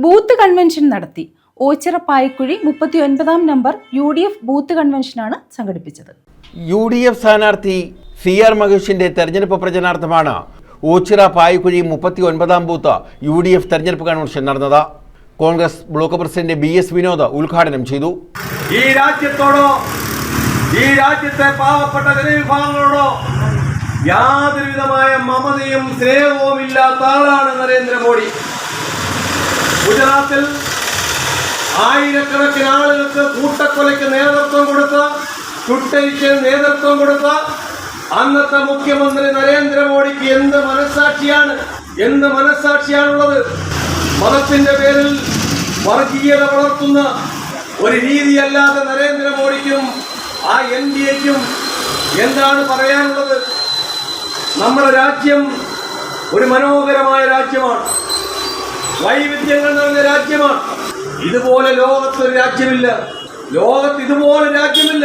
Booth convention നടത്തി. Ochira പായിക്കുഴി 39-ാം number UDF booth കൺവെൻഷനാണ് സംഘടിപ്പിച്ചത്. UDF സ്ഥാനാർത്ഥി CR മഹേഷിന്റെ തെരഞ്ഞെടുപ്പ് പ്രചരണാർത്ഥമാണ് ഓച്ചിറ പായിക്കുഴി 39-ാം ബൂത്ത് UDF തെരഞ്ഞെടുപ്പ് കൺവെൻഷൻ നടന്നത്. Congress block president BS Vinod ഉദ്ഘാടനം ചെയ്തു. ഈ രാജ്യത്തോടോ ഈ രാജ്യത്തെ പാവപ്പെട്ട ജനവിഭാഗങ്ങളോടോ യാതൊരുവിധമായ മമതയും സ്നേഹവും ഇല്ലാത്ത ആളാണ് നരേന്ദ്രമോദി. ഗുജറാത്തിൽ ആയിരക്കണക്കിന് ആളുകൾക്ക് കൂട്ടക്കൊലയ്ക്ക് നേതൃത്വം കൊടുത്ത, ചുട്ടരിക്ക് നേതൃത്വം കൊടുത്ത അന്നത്തെ മുഖ്യമന്ത്രി നരേന്ദ്രമോദിക്ക് എന്ത് മനസ്സാക്ഷിയാണുള്ളത്? മതത്തിന്റെ പേരിൽ വർഗീയത വളർത്തുന്ന ഒരു രീതിയല്ലാതെ നരേന്ദ്രമോദിക്കും ആ NDAയ്ക്കും എന്താണ് പറയാനുള്ളത്? നമ്മുടെ രാജ്യം ഒരു മനോഹരമായ രാജ്യമാണ്, വൈവിധ്യങ്ങൾ നിറഞ്ഞ രാജ്യമാണ്. ഇതുപോലെ ലോകത്തൊരു രാജ്യമില്ല, രാജ്യമില്ല.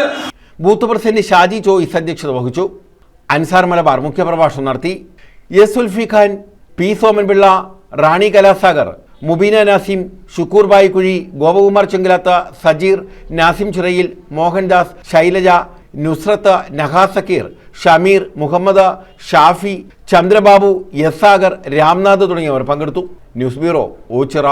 ബൂത്ത് പ്രസിഡന്റ് ഷാജി ചോയ്സ് അധ്യക്ഷത വഹിച്ചു. അൻസാർ മലബാർ മുഖ്യപ്രഭാഷണം നടത്തി. S. സുൽഫിഖാൻ, P. സോമൻപിള്ള, റാണി കലാസാഗർ, മുബീന നാസിം, ഷുക്കൂർ ബായിക്കുഴി, ഗോപകുമാർ ചെങ്കലാത്ത, സജീർ, നാസിം ചിറയിൽ, മോഹൻദാസ്, ശൈലജ, നുസ്രത്ത്, നഹാസക്കീർ, ഷമീർ, മുഹമ്മദ്, ഷാഫി, ചന്ദ്രബാബു, S. സാഗർ, രാംനാഥ് തുടങ്ങിയവർ പങ്കെടുത്തു. News bureau, Ochira.